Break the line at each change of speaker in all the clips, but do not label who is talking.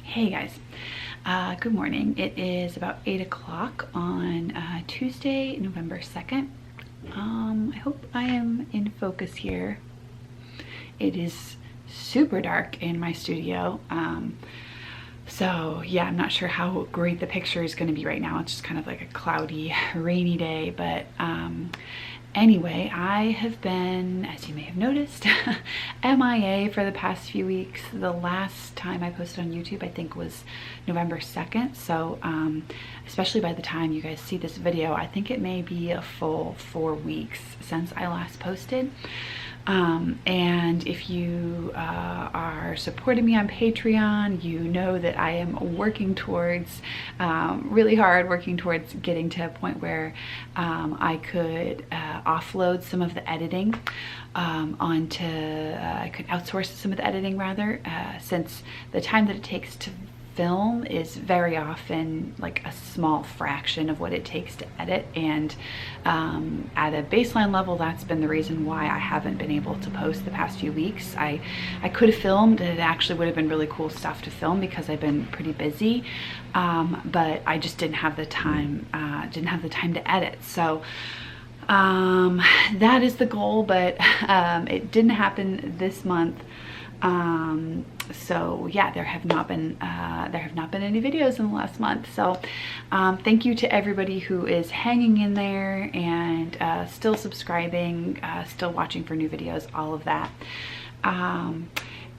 Hey guys, good morning. It is about 8 o'clock on Tuesday, November 2nd. I hope I am in focus here. It is super dark in my studio. So yeah, I'm not sure how great the picture is going to be right now. It's just kind of like a cloudy, rainy day, but anyway, I have been, as you may have noticed, MIA for the past few weeks. The last time I posted on YouTube, I think, was November 2nd. So especially by the time you guys see this video, I think it may be a full 4 weeks since I last posted. And if you are supporting me on Patreon, you know that I am working towards, really hard, working towards getting to a point where I could offload some of the editing onto, I could outsource some of the editing rather, since the time that it takes to film is very often like a small fraction of what it takes to edit, and at a baseline level, that's been the reason why I haven't been able to post the past few weeks. I could have filmed, and it actually would have been really cool stuff to film because I've been pretty busy, but I just didn't have the time to edit. So that is the goal, but it didn't happen this month. So yeah, there have not been any videos in the last month. So thank you to everybody who is hanging in there and still subscribing, still watching for new videos, all of that.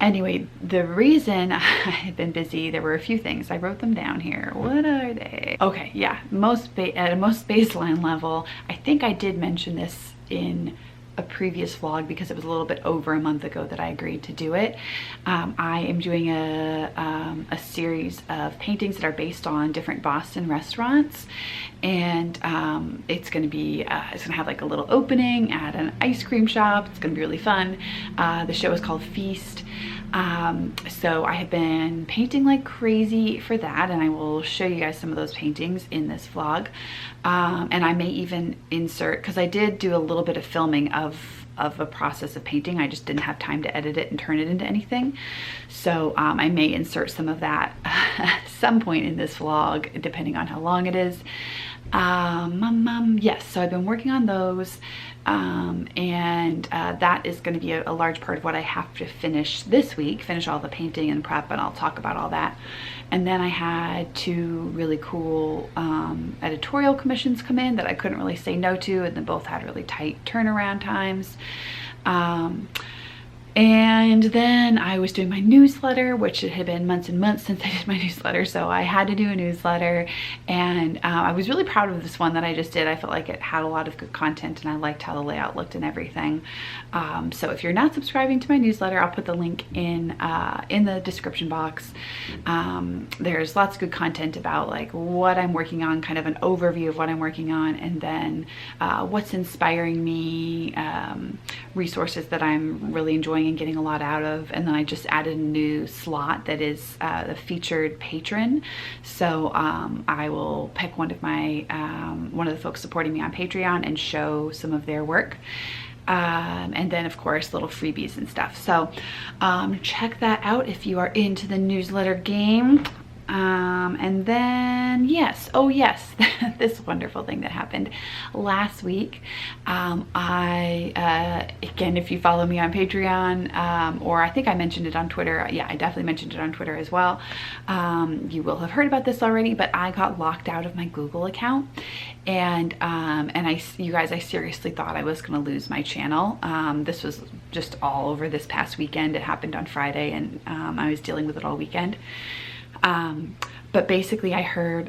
Anyway, the reason I had been busy, there were a few things. I wrote them down here. What are they? Okay, yeah, at a most baseline level, I think I did mention this in a previous vlog because it was a little bit over a month ago that I agreed to do it. I am doing a series of paintings that are based on different Boston restaurants, and it's gonna have like a little opening at an ice cream shop. It's gonna be really fun. The show is called Feast. So I have been painting like crazy for that, and I will show you guys some of those paintings in this vlog. And I may even insert, because I did do a little bit of filming of a process of painting. I just didn't have time to edit it and turn it into anything. So I may insert some of that at some point in this vlog, depending on how long it is. Yes, so I've been working on those. And that is going to be a large part of what I have to finish this week, finish all the painting and prep, and I'll talk about all that. And then I had 2 really cool editorial commissions come in that I couldn't really say no to, and they both had really tight turnaround times. And then I was doing my newsletter, which it had been months and months since I did my newsletter, so I had to do a newsletter. And I was really proud of this one that I just did. I felt like it had a lot of good content, and I liked how the layout looked and everything. So if you're not subscribing to my newsletter, I'll put the link in the description box. There's lots of good content about like what I'm working on, kind of an overview of what I'm working on, and then what's inspiring me, resources that I'm really enjoying and getting a lot out of. And then I just added a new slot that is the featured patron. So I will pick one of the folks supporting me on Patreon and show some of their work. And then of course little freebies and stuff. So check that out if you are into the newsletter game. And then, yes, oh yes, this wonderful thing that happened last week. Again, if you follow me on Patreon, or I think I mentioned it on Twitter. Yeah, I definitely mentioned it on Twitter as well. You will have heard about this already, but I got locked out of my Google account. And you guys, I seriously thought I was gonna lose my channel. This was just all over this past weekend. It happened on Friday, and I was dealing with it all weekend. But basically I heard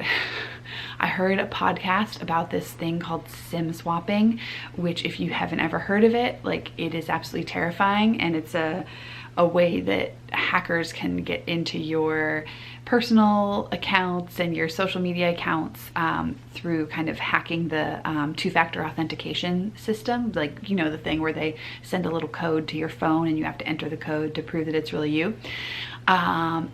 a podcast about this thing called SIM swapping, which if you haven't ever heard of it, like, it is absolutely terrifying, and it's a way that hackers can get into your personal accounts and your social media accounts through kind of hacking the two-factor authentication system. Like, you know, the thing where they send a little code to your phone and you have to enter the code to prove that it's really you.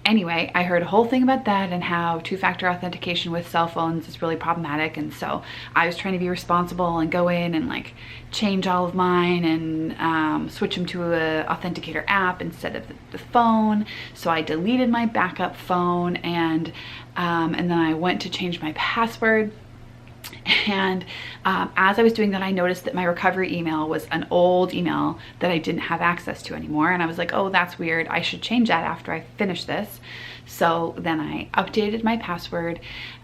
Anyway, I heard a whole thing about that and how two-factor authentication with cell phones is really problematic. And so I was trying to be responsible and go in and like change all of mine and switch them to a authenticator app instead of the phone. So I deleted my backup phone, and then I went to change my password. And as I was doing that, I noticed that my recovery email was an old email that I didn't have access to anymore. And I was like, oh, that's weird. I should change that after I finish this. So then I updated my password,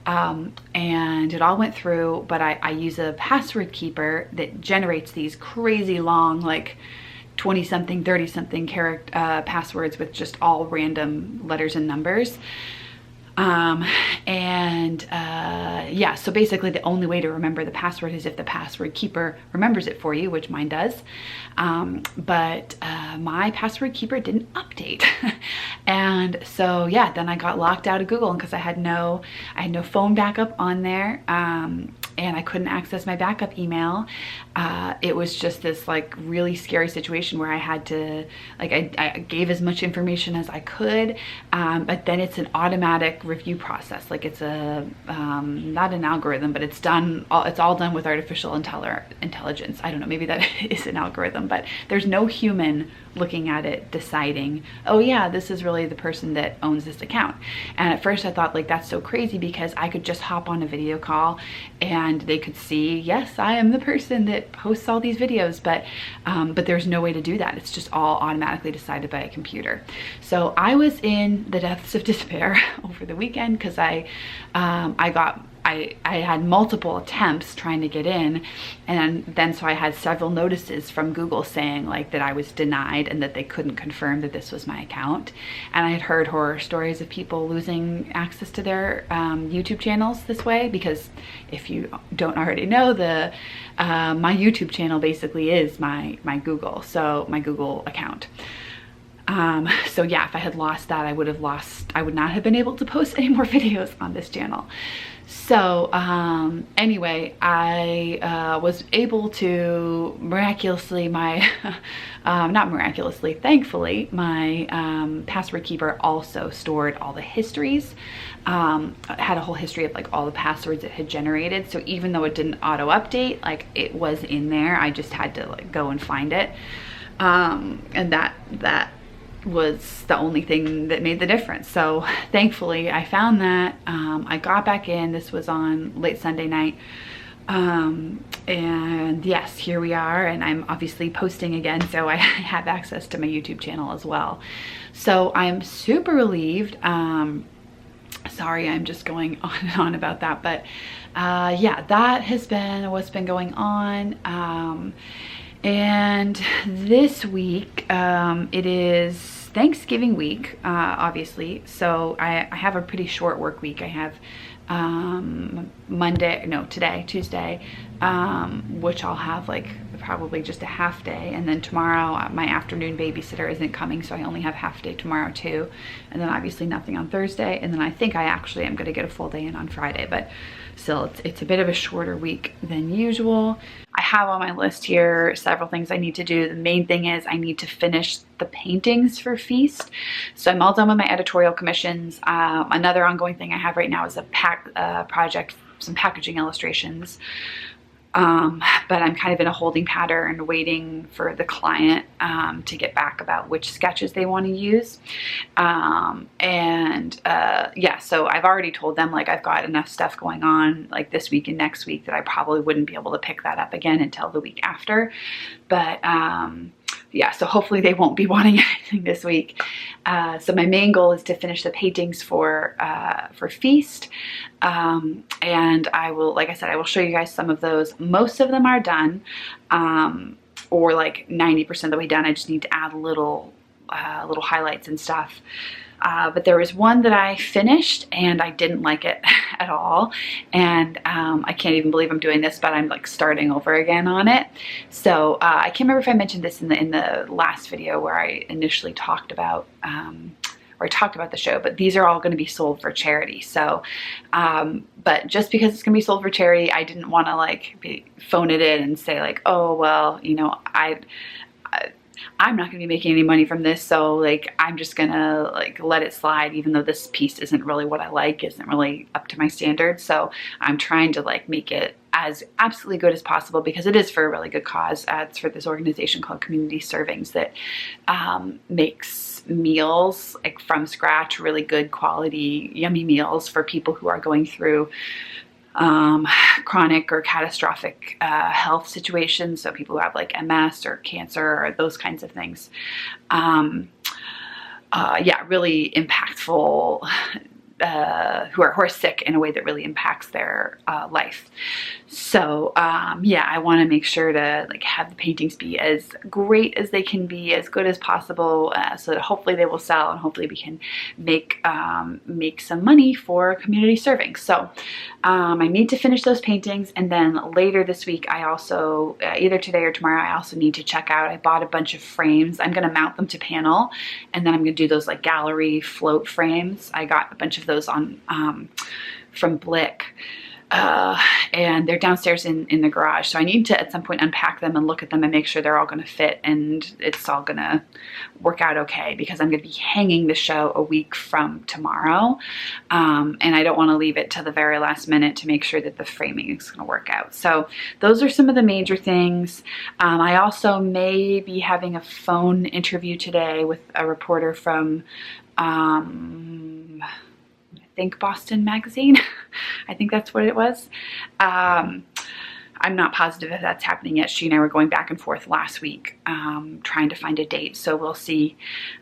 and it all went through, but I use a password keeper that generates these crazy long, like 20 something, 30 something character passwords with just all random letters and numbers. Yeah, so basically the only way to remember the password is if the password keeper remembers it for you, which mine does. But my password keeper didn't update. And so yeah, then I got locked out of Google because I had no phone backup on there. And I couldn't access my backup email. It was just this like really scary situation where I had to, like, I gave as much information as I could, but then it's an automatic review process. Like, it's a, not an algorithm, but it's all done with artificial intelligence. I don't know, maybe that is an algorithm, but there's no human looking at it deciding, oh yeah, this is really the person that owns this account. And at first I thought, like, that's so crazy, because I could just hop on a video call and they could see, yes, I am the person that posts all these videos, but there's no way to do that. It's just all automatically decided by a computer. So I was in the depths of despair over the weekend because I had multiple attempts trying to get in, and then so I had several notices from Google saying like that I was denied and that they couldn't confirm that this was my account. And I had heard horror stories of people losing access to their YouTube channels this way, because if you don't already know, my YouTube channel basically is my Google account. So yeah, if I had lost that, I would not have been able to post any more videos on this channel. So anyway, I was able to miraculously, not miraculously, thankfully, my password keeper also stored all the histories. It had a whole history of like all the passwords it had generated. So even though it didn't auto update, like, it was in there. I just had to like go and find it. And that was the only thing that made the difference. So thankfully I found that. I got back in. This was on late Sunday night. And yes, here we are, and I'm obviously posting again, so I have access to my YouTube channel as well. So I'm super relieved. Sorry, I'm just going on and on about that, but yeah, that has been what's been going on. And this week, it is Thanksgiving week, obviously. So I have a pretty short work week. I have today, Tuesday, which I'll have like probably just a half day. And then tomorrow, my afternoon babysitter isn't coming, so I only have half day tomorrow too. And then obviously nothing on Thursday. And then I think I actually am gonna get a full day in on Friday, but still it's a bit of a shorter week than usual. I have on my list here several things I need to do. The main thing is I need to finish the paintings for Feast. So I'm all done with my editorial commissions. Another ongoing thing I have right now is a project, some packaging illustrations. But I'm kind of in a holding pattern waiting for the client to get back about which sketches they want to use. Yeah, so I've already told them like I've got enough stuff going on like this week and next week that I probably wouldn't be able to pick that up again until the week after. But yeah, so hopefully they won't be wanting anything this week. So my main goal is to finish the paintings for Feast. And I will, like I said, I will show you guys some of those. Most of them are done, or like 90% of the way done. I just need to add little highlights and stuff. But there was one that I finished and I didn't like it at all. And I can't even believe I'm doing this, but I'm like starting over again on it. So I can't remember if I mentioned this in the last video where I initially talked about the show, but these are all going to be sold for charity. So, but just because it's going to be sold for charity, I didn't want to like phone it in and say like, oh, well, you know, I'm not going to be making any money from this, so like I'm just gonna like let it slide, even though this piece isn't really what I like, isn't really up to my standards. So I'm trying to like make it as absolutely good as possible because it is for a really good cause. It's for this organization called Community Servings that makes meals like from scratch, really good quality, yummy meals for people who are going through chronic or catastrophic health situations. So people who have like MS or cancer or those kinds of things. Yeah, really impactful, who are sick in a way that really impacts their life. So yeah, I want to make sure to like have the paintings be as great as they can be, as good as possible, so that hopefully they will sell and hopefully we can make some money for community serving. So I need to finish those paintings, and then later this week I also either today or tomorrow I also need to check out. I bought a bunch of frames. I'm going to mount them to panel, and then I'm going to do those like gallery float frames. I got a bunch of those on from Blick. And they're downstairs in the garage. So I need to at some point unpack them and look at them and make sure they're all going to fit and it's all going to work out okay, because I'm going to be hanging the show a week from tomorrow. And I don't want to leave it to the very last minute to make sure that the framing is going to work out. So those are some of the major things. I also may be having a phone interview today with a reporter from, I think Boston Magazine. I think that's what it was. I'm not positive if that's happening yet. She and I were going back and forth last week trying to find a date, so we'll see.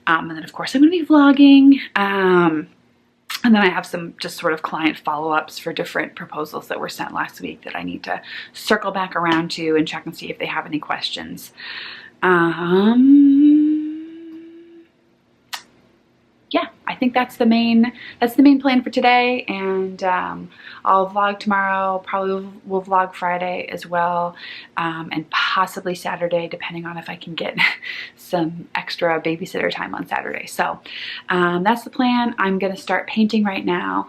And then of course I'm going to be vlogging. And then I have some just sort of client follow-ups for different proposals that were sent last week that I need to circle back around to and check and see if they have any questions. Yeah, I think that's the main plan for today, and I'll vlog tomorrow. Probably will vlog Friday as well, and possibly Saturday, depending on if I can get some extra babysitter time on Saturday. So that's the plan. I'm gonna start painting right now,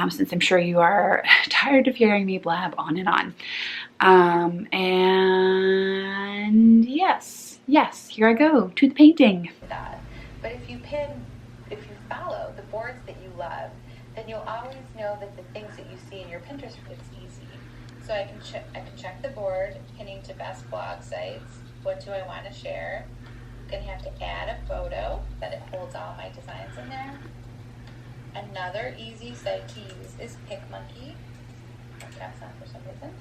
since I'm sure you are tired of hearing me blab on and on. And yes, here I go to the painting.
But if you follow the boards that you love, then you'll always know that the things that you see in your Pinterest feed is easy. So I can check the board, pinning to best blog sites. What do I want to share? I'm going to have to add a photo that it holds all my designs in there. Another easy site to use is PicMonkey. That's on for some reason.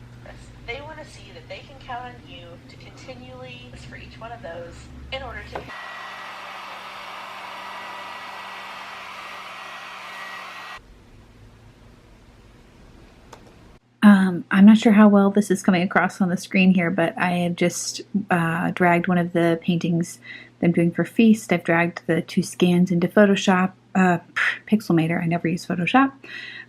They want to see that they can count on you to continually for each one of those in order to
I'm not sure how well this is coming across on the screen here, but I had just dragged one of the paintings that I'm doing for Feast. I've dragged the two scans into Photoshop, Pixelmator. I never use Photoshop.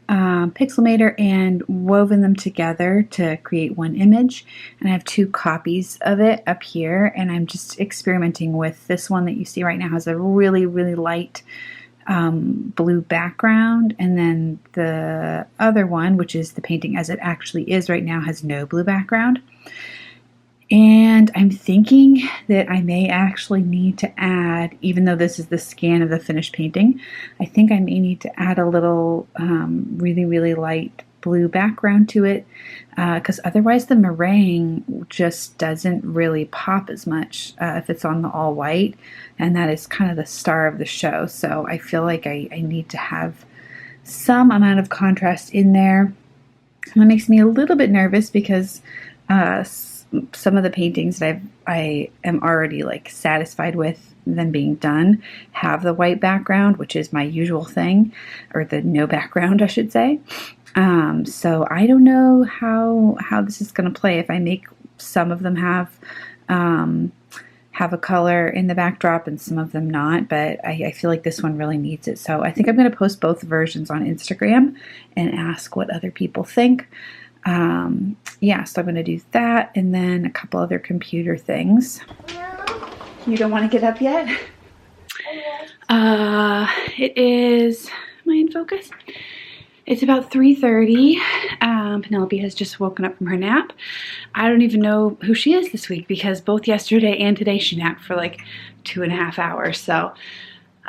Pixelmator, and woven them together to create one image. And I have two copies of it up here, and I'm just experimenting with this one that you see right now. Has a really, really light blue background, and then the other one, which is the painting as it actually is right now, has no blue background. And I'm thinking that I may actually need to add, even though this is the scan of the finished painting, I think I may need to add a little really, really light blue background to it, because otherwise the meringue just doesn't really pop as much if it's on the all white, and that is kind of the star of the show. So I feel like I need to have some amount of contrast in there. And that makes me a little bit nervous because some of the paintings that I am already like satisfied with them being done have the white background, which is my usual thing, or the no background, I should say. So I don't know how this is going to play if I make some of them have a color in the backdrop and some of them not, but I feel like this one really needs it. So I think I'm going to post both versions on Instagram and ask what other people think. Yeah, so I'm going to do that, and then a couple other computer things. You don't want to get up yet? It is, am I in focus? It's about 3:30. Penelope has just woken up from her nap. I don't even know who she is this week because both yesterday and today she napped for like 2.5 hours. So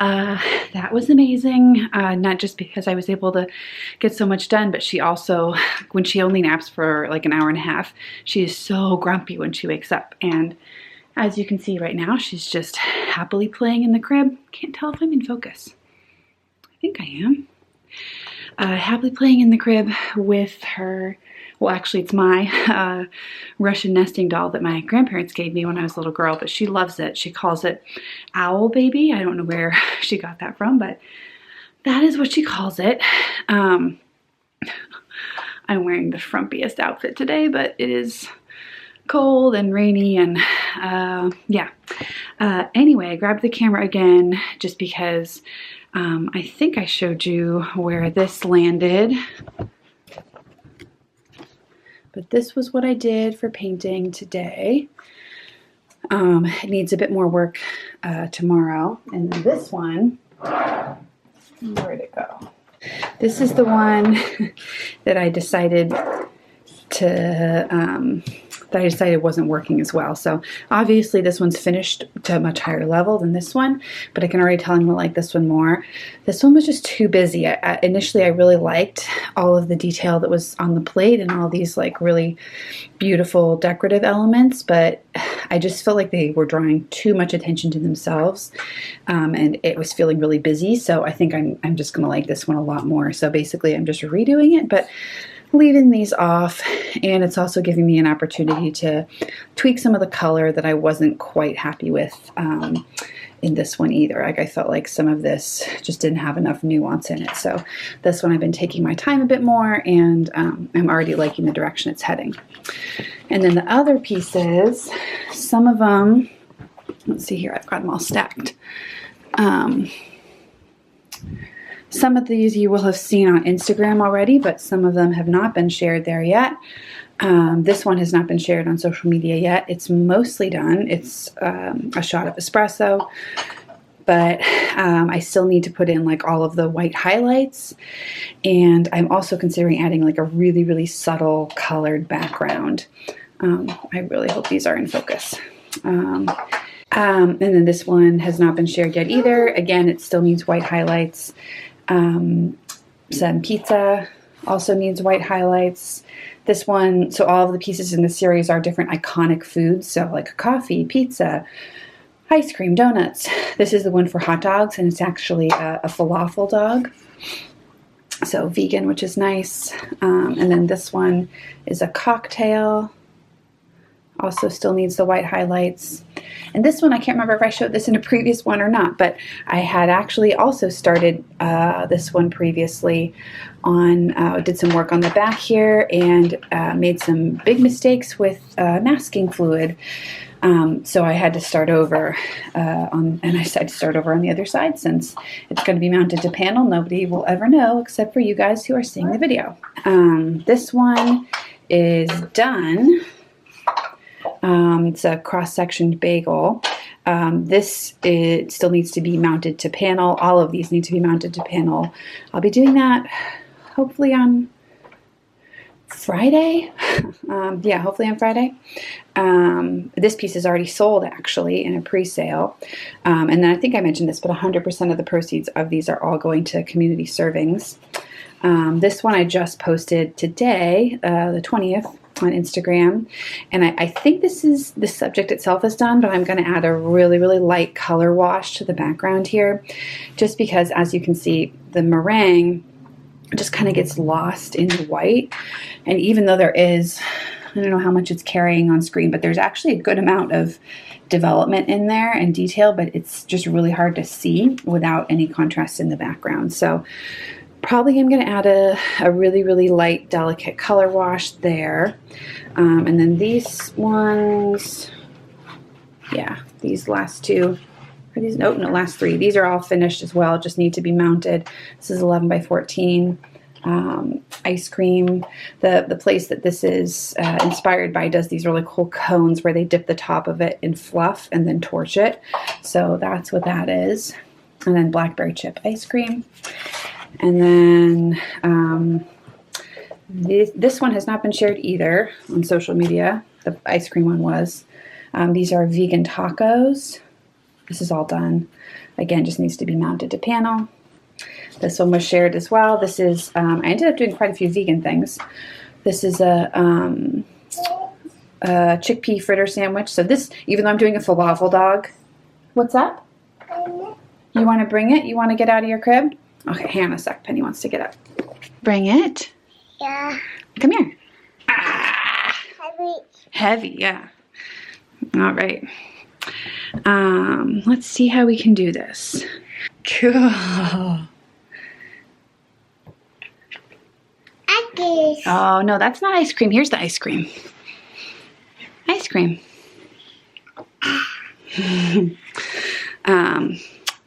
that was amazing. Not just because I was able to get so much done, but she also, when she only naps for like an hour and a half, she is so grumpy when she wakes up. And as you can see right now, she's just happily playing in the crib. Can't tell if I'm in focus. I think I am. Happily playing in the crib with her, well actually it's my Russian nesting doll that my grandparents gave me when I was a little girl, but she loves it. She calls it Owl Baby. I don't know where she got that from, but that is what she calls it. I'm wearing the frumpiest outfit today, but it is cold and rainy and yeah. Anyway, I grabbed the camera again just because I think I showed you where this landed, but this was what I did for painting today. It needs a bit more work tomorrow. And then this one, where'd it go? This is the one that I decided wasn't working as well. So obviously this one's finished to a much higher level than this one, but I can already tell I'm gonna like this one more. This one was just too busy. Initially I really liked all of the detail that was on the plate and all these like really beautiful decorative elements, but I just felt like they were drawing too much attention to themselves, and it was feeling really busy. So I think I'm just gonna like this one a lot more. So basically I'm just redoing it, but leaving these off, and it's also giving me an opportunity to tweak some of the color that I wasn't quite happy with in this one either. Like I felt like some of this just didn't have enough nuance in it. So this one I've been taking my time a bit more, and I'm already liking the direction it's heading. And then the other pieces, some of them, let's see here, I've got them all stacked. Some of these you will have seen on Instagram already, but some of them have not been shared there yet. This one has not been shared on social media yet. It's mostly done. It's a shot of espresso, but I still need to put in like all of the white highlights, and I'm also considering adding like a really, really subtle colored background. I really hope these are in focus. And then this one has not been shared yet either. Again, it still needs white highlights. Some pizza also needs white highlights. This one, so all of the pieces in the series are different iconic foods. So like coffee, pizza, ice cream, donuts. This is the one for hot dogs, and it's actually a falafel dog. So vegan, which is nice. And then this one is a cocktail. Also still needs the white highlights. And this one, I can't remember if I showed this in a previous one or not, but I had actually also started this one previously on, did some work on the back here and made some big mistakes with masking fluid. So I had to start over and I decided to start over on the other side since it's going to be mounted to panel. Nobody will ever know except for you guys who are seeing the video. This one is done. It's a cross-sectioned bagel. It still needs to be mounted to panel. All of these need to be mounted to panel. I'll be doing that hopefully on Friday. Yeah, hopefully on Friday. This piece is already sold actually in a pre-sale. And then I think I mentioned this, but 100% of the proceeds of these are all going to community servings. This one I just posted today, the 20th, on Instagram, and I think the subject itself is done, but I'm going to add a really, really light color wash to the background here, just because, as you can see, the meringue just kind of gets lost in the white, and even though there is, I don't know how much it's carrying on screen, but there's actually a good amount of development in there and detail, but it's just really hard to see without any contrast in the background. So probably I'm going to add a really, really light, delicate color wash there. And then these ones, yeah, these last two, are these, no, last three. These are all finished as well, just need to be mounted. This is 11 by 14. Ice cream. The place that this is inspired by does these really cool cones where they dip the top of it in fluff and then torch it. So that's what that is. And then blackberry chip ice cream. And then this one has not been shared either on social media. The ice cream one was. These are vegan tacos. This is all done. Again, just needs to be mounted to panel. This one was shared as well. This is, I ended up doing quite a few vegan things. This is a chickpea fritter sandwich. So this, even though I'm doing a falafel dog. What's up? You want to bring it? You want to get out of your crib? Okay, hang on a sec. Penny wants to get up. Bring it.
Yeah.
Come here. Ah,
Heavy.
heavy, yeah. All right. Let's see how we can do this. Cool.
Eggies.
Oh, no, that's not ice cream. Here's the ice cream. Ice cream.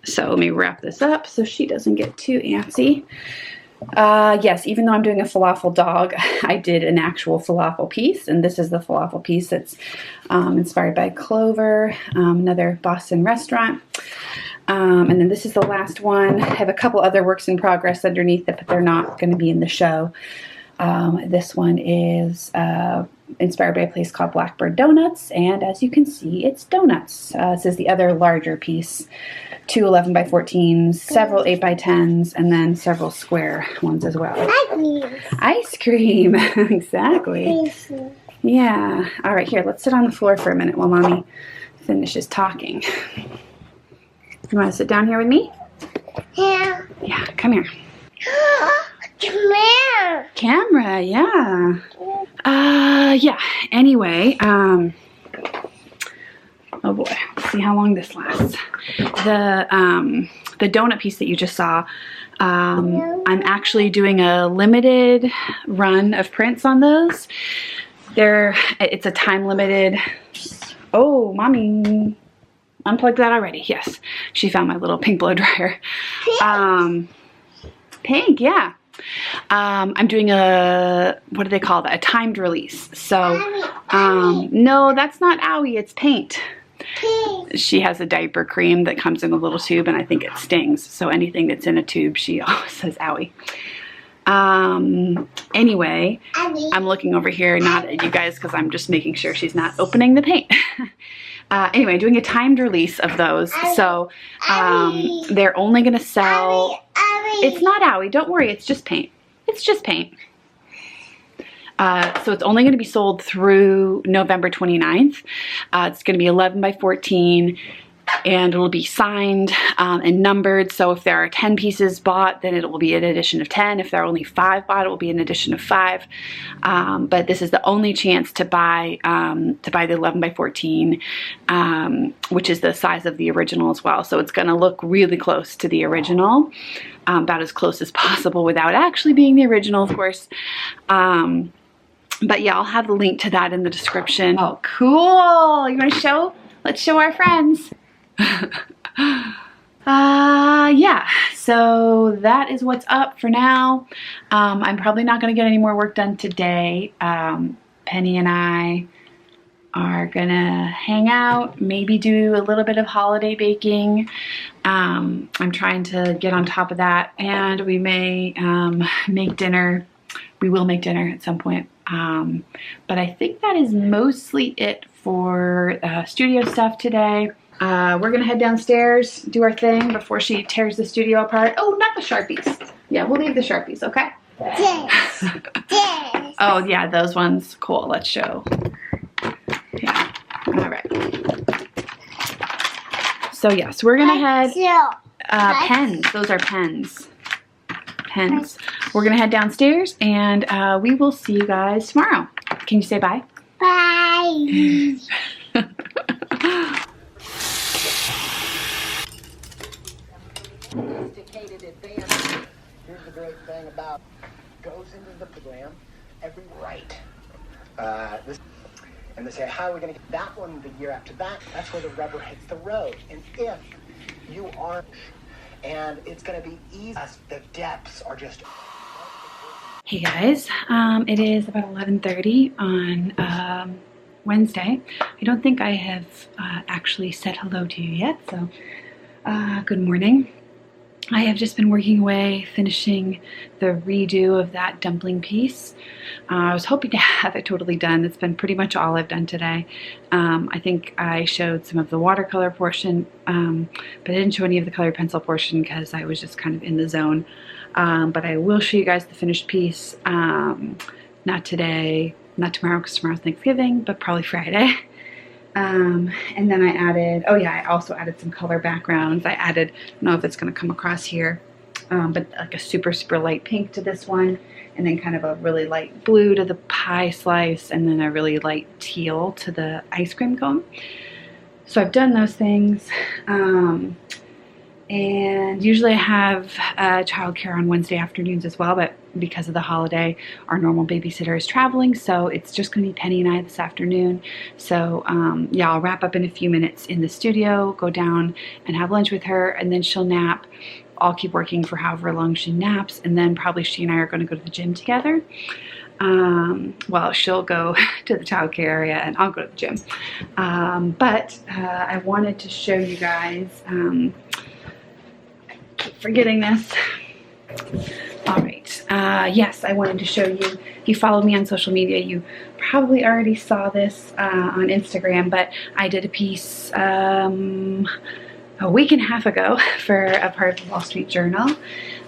So let me wrap this up so she doesn't get too antsy. Yes, even though I'm doing a falafel dog, I did an actual falafel piece, and this is the falafel piece that's inspired by Clover, another Boston restaurant. And then this is the last one. I have a couple other works in progress underneath it, but they're not going to be in the show. This one is inspired by a place called Blackbird Donuts, and as you can see, it's donuts. This is the other larger piece. 2 11 by 14s, several 8 by 10s, and then several square ones as well.
Eggies.
Ice cream, exactly. Yeah. All right, here, let's sit on the floor for a minute while Mommy finishes talking. You want to sit down here with me?
Yeah.
Yeah, come here.
Come here.
Camera, yeah. Yeah, anyway, oh boy, let's see how long this lasts. The donut piece that you just saw, I'm actually doing a limited run of prints on those. It's a time limited. Oh, Mommy unplugged that already. Yes, she found my little pink blow dryer. Pink, yeah. I'm doing what do they call that? A timed release. So, no, that's not owie, it's paint. She has a diaper cream that comes in a little tube, and I think it stings. So anything that's in a tube, she always says owie. Anyway, I'm looking over here, not at you guys, because I'm just making sure she's not opening the paint. Anyway, doing a timed release of those. So they're only going to sell... It's not owie, don't worry, it's just paint. It's just paint. So it's only going to be sold through November 29th. It's going to be 11 by 14, and it'll be signed and numbered. So if there are 10 pieces bought, then it will be an addition of 10. If there are only 5 bought, it will be an addition of 5. But this is the only chance to buy the 11 by 14, which is the size of the original as well. So it's going to look really close to the original, about as close as possible without actually being the original, of course. But yeah, I'll have the link to that in the description. Oh, cool. You want to show? Let's show our friends. Yeah, so that is what's up for now. I'm probably not going to get any more work done today. Penny and I are going to hang out, maybe do a little bit of holiday baking. I'm trying to get on top of that, and we may make dinner. We will make dinner at some point. But I think that is mostly it for studio stuff today. We're gonna head downstairs, do our thing before she tears the studio apart. Oh, not the Sharpies. Yeah, we'll leave the Sharpies, okay?
This. This.
Oh yeah, those ones. Cool. Let's show. Yeah. All right. So yes, we're gonna head. Pens. Those are pens. Pens. We're gonna head downstairs, and we will see you guys tomorrow. Can you say bye?
Bye.
Sophisticated advancement. Here's the great thing about goes into the program every right. And they say, how are we going to get that one the year after that? That's where the rubber hits the road. And if you aren't, and it's going to be easy, the depths are just.
Hey guys, it is about 11:30 on Wednesday. I don't think I have actually said hello to you yet, so good morning. I have just been working away, finishing the redo of that dumpling piece. I was hoping to have it totally done. It's been pretty much all I've done today. I think I showed some of the watercolor portion, but I didn't show any of the colored pencil portion because I was just kind of in the zone. But I will show you guys the finished piece. Not today, not tomorrow because tomorrow's Thanksgiving, but probably Friday. And then I added, oh yeah, I also added some color backgrounds. I added, I don't know if it's going to come across here, but like a super, super light pink to this one, and then kind of a really light blue to the pie slice, and then a really light teal to the ice cream cone. So I've done those things. And usually I have childcare on Wednesday afternoons as well, but because of the holiday, our normal babysitter is traveling, so it's just going to be Penny and I this afternoon. So yeah, I'll wrap up in a few minutes in the studio, go down and have lunch with her, and then she'll nap. I'll keep working for however long she naps, and then probably she and I are going to go to the gym together. Well, she'll go to the childcare area and I'll go to the gym. But I wanted to show you guys, keep forgetting this. All right. Yes, I wanted to show you. If you follow me on social media, you probably already saw this on Instagram, but I did a piece a week and a half ago for a part of the Wall Street Journal.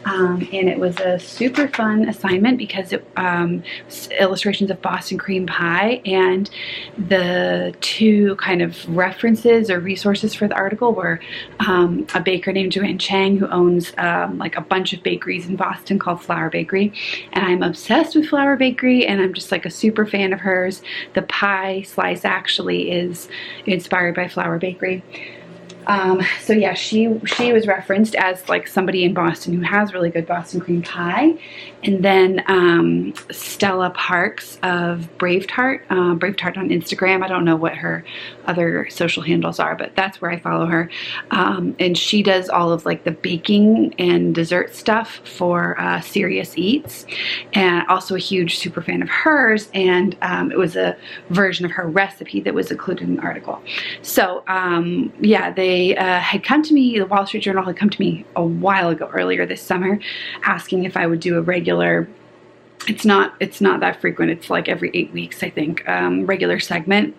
And it was a super fun assignment because it was illustrations of Boston cream pie, and the two kind of references or resources for the article were a baker named Joanne Chang, who owns like a bunch of bakeries in Boston called Flour Bakery, and I'm obsessed with Flour Bakery, and I'm just like a super fan of hers. The pie slice actually is inspired by Flour Bakery. So yeah, she was referenced as like somebody in Boston who has really good Boston cream pie. And then Stella Parks of Brave Tart on Instagram. I don't know what her other social handles are, but that's where I follow her. And she does all of like the baking and dessert stuff for Serious Eats, and also a huge super fan of hers. And it was a version of her recipe that was included in the article. So yeah, they had come to me, the Wall Street Journal had come to me a while ago, earlier this summer, asking if I would do a regular, it's not that frequent, it's like every 8 weeks, I think, regular segment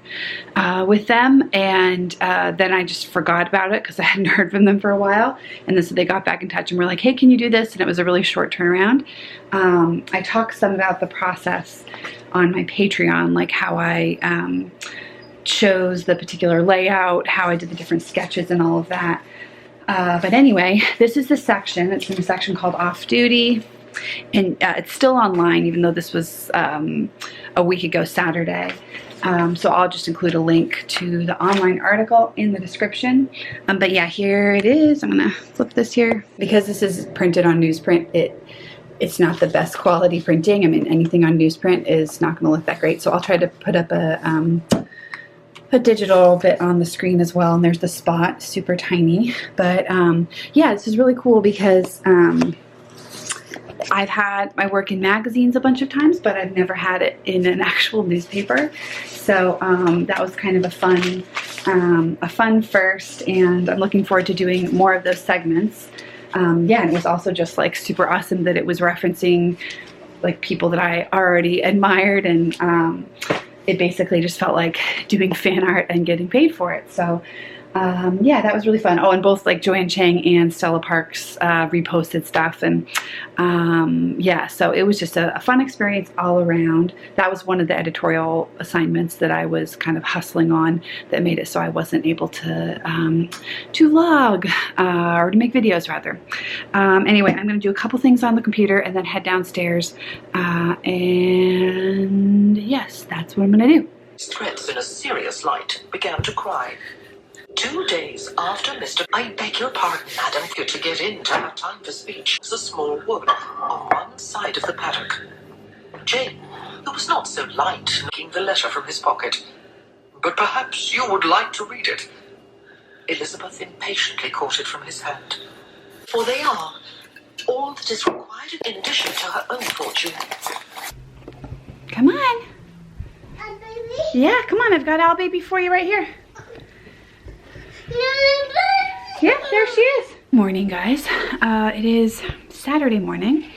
with them. And then I just forgot about it because I hadn't heard from them for a while. And then so they got back in touch and were like, hey, can you do this? And it was a really short turnaround. I talked some about the process on my Patreon, like how I chose the particular layout, how I did the different sketches and all of that. But anyway, this is the section. It's in a section called Off Duty, and it's still online, even though this was a week ago Saturday. So I'll just include a link to the online article in the description. But yeah, here it is. I'm gonna flip this here. Because this is printed on newsprint, it's not the best quality printing. I mean, anything on newsprint is not gonna look that great. So I'll try to put up a digital bit on the screen as well, and there's the spot, super tiny. But yeah, this is really cool because I've had my work in magazines a bunch of times, but I've never had it in an actual newspaper. So that was kind of a fun first, and I'm looking forward to doing more of those segments. Yeah, and it was also just like super awesome that it was referencing like people that I already admired, and it basically just felt like doing fan art and getting paid for it. So yeah, that was really fun. Oh, and both like Joanne Chang and Stella Parks reposted stuff, and yeah, so it was just a fun experience all around. That was one of the editorial assignments that I was kind of hustling on that made it so I wasn't able to vlog or to make videos rather. Anyway, I'm going to do a couple things on the computer and then head downstairs, and yes, that's what I'm going to do.
Threats in a serious light began to cry. 2 days after Mr. I beg your pardon, madam, you to get in to have time for speech. There's a small wood on one side of the paddock. Jane, who was not so light, taking the letter from his pocket. But perhaps you would like to read it. Elizabeth impatiently caught it from his hand. For they are all that is required in addition to her own fortune.
Come on. Yeah, come on. I've got Al Baby for you right here. Yeah, there she is. Morning, guys. It is Saturday morning.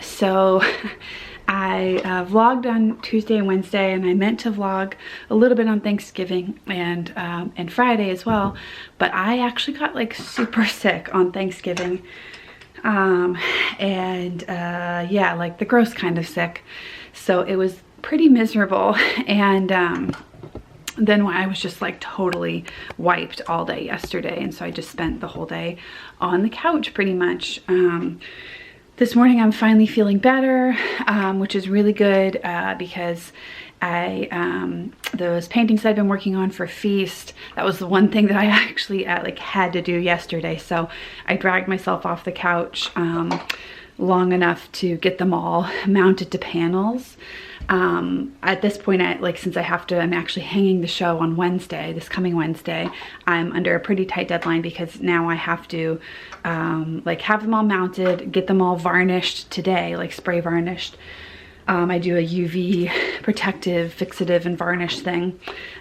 So I vlogged on Tuesday and Wednesday, and I meant to vlog a little bit on Thanksgiving and Friday as well. But I actually got like super sick on Thanksgiving. Yeah, like the gross kind of sick. So it was pretty miserable, and then I was just like totally wiped all day yesterday, and so I just spent the whole day on the couch pretty much. This morning I'm finally feeling better, which is really good because those paintings I've been working on for Feast, that was the one thing that I actually like had to do yesterday. So I dragged myself off the couch long enough to get them all mounted to panels. At this point, since I'm actually hanging the show on Wednesday, this coming Wednesday, I'm under a pretty tight deadline because now I have to have them all mounted, get them all varnished today, like spray varnished. I do a UV protective, fixative, and varnish thing,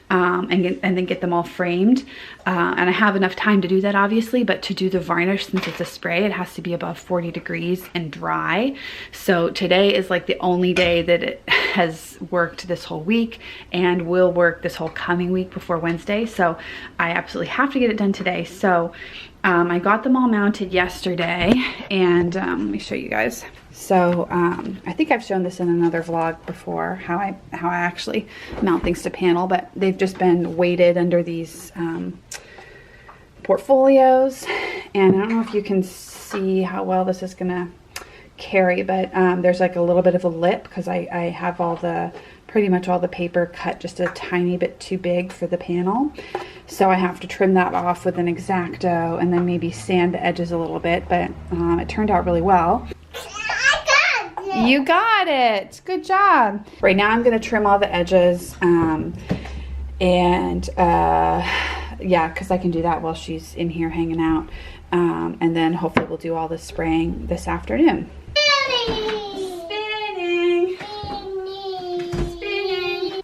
and then get them all framed. And I have enough time to do that, obviously, but to do the varnish, since it's a spray, it has to be above 40 degrees and dry. So today is like the only day that it has worked this whole week and will work this whole coming week before Wednesday. So I absolutely have to get it done today. So I got them all mounted yesterday, and let me show you guys. So I think I've shown this in another vlog before, how I actually mount things to panel, but they've just been weighted under these portfolios, and I don't know if you can see how well this is gonna carry, but there's like a little bit of a lip because I have pretty much all the paper cut just a tiny bit too big for the panel. So I have to trim that off with an X-Acto and then maybe sand the edges a little bit, but it turned out really well. You got it. Good job. Right now I'm going to trim all the edges, yeah, because I can do that while she's in here hanging out. And then hopefully we'll do all the spraying this afternoon. Spinning. Spinning.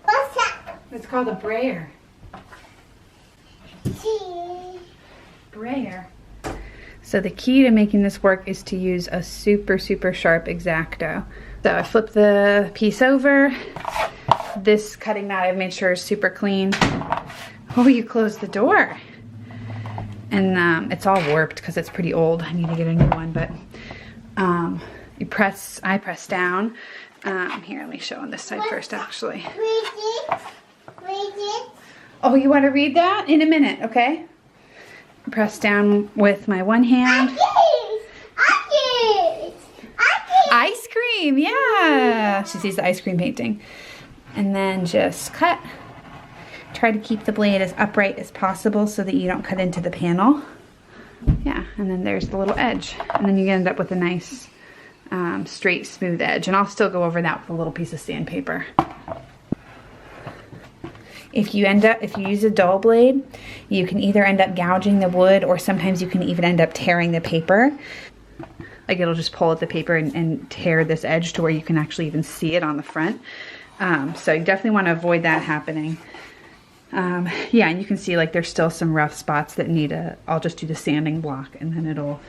What's that?
It's called a brayer. Brayer. So the key to making this work is to use a super sharp X-Acto. So I flip the piece over. This cutting mat I've made sure is super clean. Oh, you closed the door. And it's all warped because it's pretty old. I need to get a new one, but I press down. Here, let me show on this side first, actually.
Read it.
Oh, you want to read that? In a minute, okay? Press down with my one hand. Ice cream, yeah. She sees the ice cream painting. And then just cut. Try to keep the blade as upright as possible so that you don't cut into the panel. Yeah, and then there's the little edge. And then you end up with a nice straight, smooth edge. And I'll still go over that with a little piece of sandpaper. If you use a dull blade, you can either end up gouging the wood, or sometimes you can even end up tearing the paper. Like it'll just pull at the paper and tear this edge to where you can actually even see it on the front. So you definitely want to avoid that happening. Yeah, and you can see like there's still some rough spots that need I'll just do the sanding block and then it'll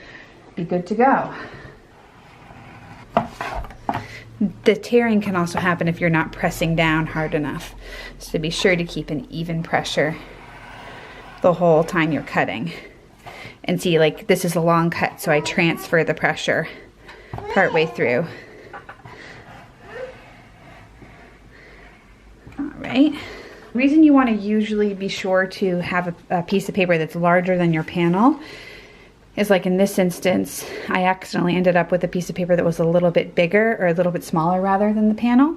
be good to go. The tearing can also happen if you're not pressing down hard enough. So be sure to keep an even pressure the whole time you're cutting. And see, like, this is a long cut, so I transfer the pressure partway through. All right. The reason you want to usually be sure to have a piece of paper that's larger than your panel is, like in this instance, I accidentally ended up with a piece of paper that was a little bit bigger, or a little bit smaller rather, than the panel.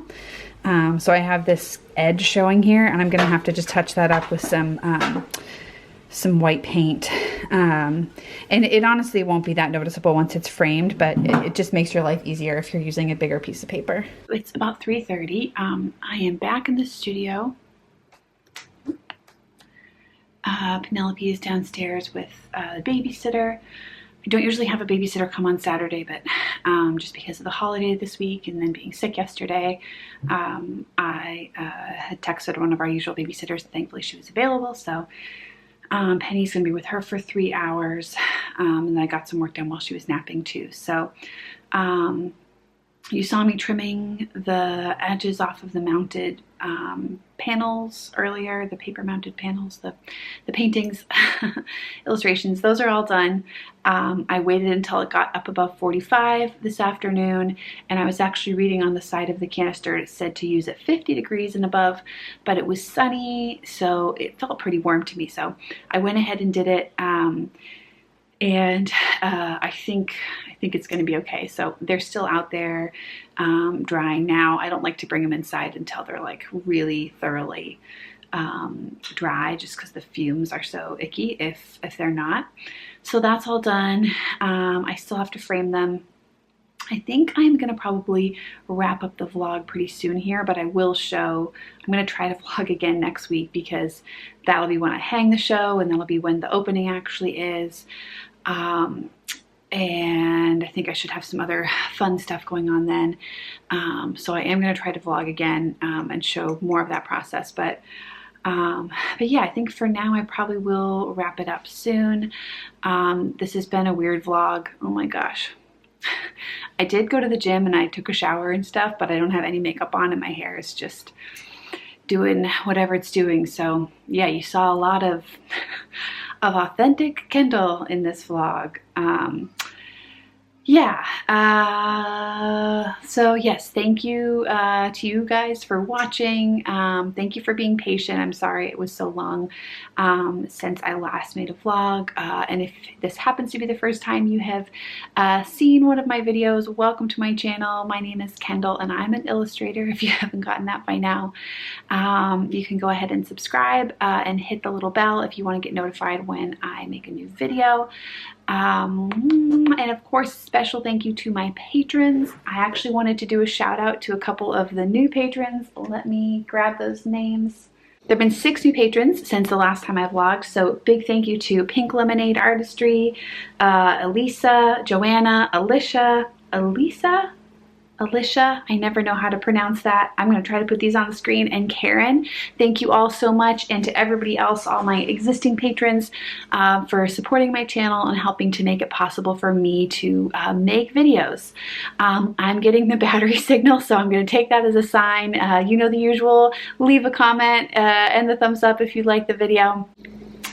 So I have this edge showing here, and I'm gonna have to just touch that up with some white paint. And it honestly won't be that noticeable once it's framed, but it just makes your life easier if you're using a bigger piece of paper. It's about 3:30. I am back in the studio. Penelope is downstairs with the babysitter. I don't usually have a babysitter come on Saturday, but just because of the holiday this week and then being sick yesterday, I had texted one of our usual babysitters, and thankfully she was available. So Penny's gonna be with her for 3 hours, and I got some work done while she was napping too. So you saw me trimming the edges off of the mounted panels earlier, the paper mounted panels, the paintings, illustrations, those are all done. I waited until it got up above 45 this afternoon, and I was actually reading on the side of the canister, it said to use at 50 degrees and above, but it was sunny, so it felt pretty warm to me. So I went ahead and did it. And I think it's going to be okay. So they're still out there drying now. I don't like to bring them inside until they're like really thoroughly dry, just because the fumes are so icky if they're not. So that's all done. I still have to frame them. I think I'm going to probably wrap up the vlog pretty soon here, but I will show, I'm going to try to vlog again next week, because that'll be when I hang the show, and that'll be when the opening actually is. And I think I should have some other fun stuff going on then. So I am going to try to vlog again and show more of that process. But yeah, I think for now I probably will wrap it up soon. This has been a weird vlog. Oh my gosh. I did go to the gym and I took a shower and stuff, but I don't have any makeup on and my hair is just doing whatever it's doing. So yeah, you saw a lot of authentic Kendyll in this vlog. So yes, thank you to you guys for watching. Thank you for being patient. I'm sorry it was so long since I last made a vlog. And if this happens to be the first time you have seen one of my videos, welcome to my channel. My name is Kendyll and I'm an illustrator, if you haven't gotten that by now. You can go ahead and subscribe and hit the little bell if you want to get notified when I make a new video. And of course, special thank you to my patrons. I actually wanted to do a shout out to a couple of the new patrons. Let me grab those names. There have been 6 new patrons since the last time I vlogged, so big thank you to Pink Lemonade Artistry, Elisa, Joanna, Alicia, I never know how to pronounce that. I'm going to try to put these on the screen. And Karen, thank you all so much. And to everybody else, all my existing patrons, for supporting my channel and helping to make it possible for me to make videos. I'm getting the battery signal, so I'm going to take that as a sign. You know the usual, leave a comment and the thumbs up if you like the video.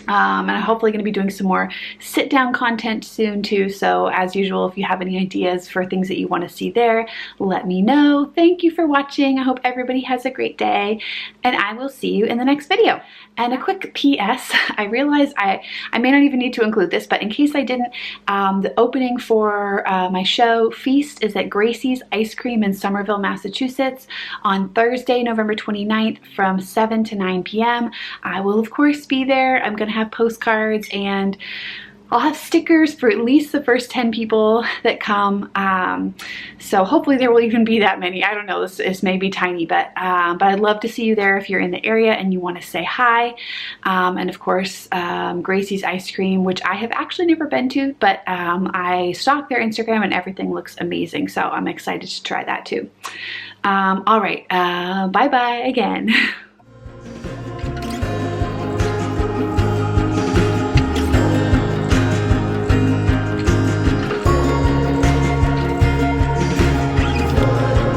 And I'm hopefully going to be doing some more sit-down content soon too. So as usual, if you have any ideas for things that you want to see there, let me know. Thank you for watching. I hope everybody has a great day, and I will see you in the next video. And a quick PS, I realized I may not even need to include this, but in case I didn't, the opening for my show Feast is at Gracie's Ice Cream in Somerville, Massachusetts on Thursday, November 29th from 7 to 9 p.m. I will of course be there. I'm gonna have postcards and I'll have stickers for at least the first 10 people that come. So hopefully there will even be that many. I don't know, this may be tiny, but I'd love to see you there if you're in the area and you want to say hi. And of course, Gracie's Ice Cream, which I have actually never been to, but I stalked their Instagram and everything looks amazing. So I'm excited to try that too. All right, bye-bye again.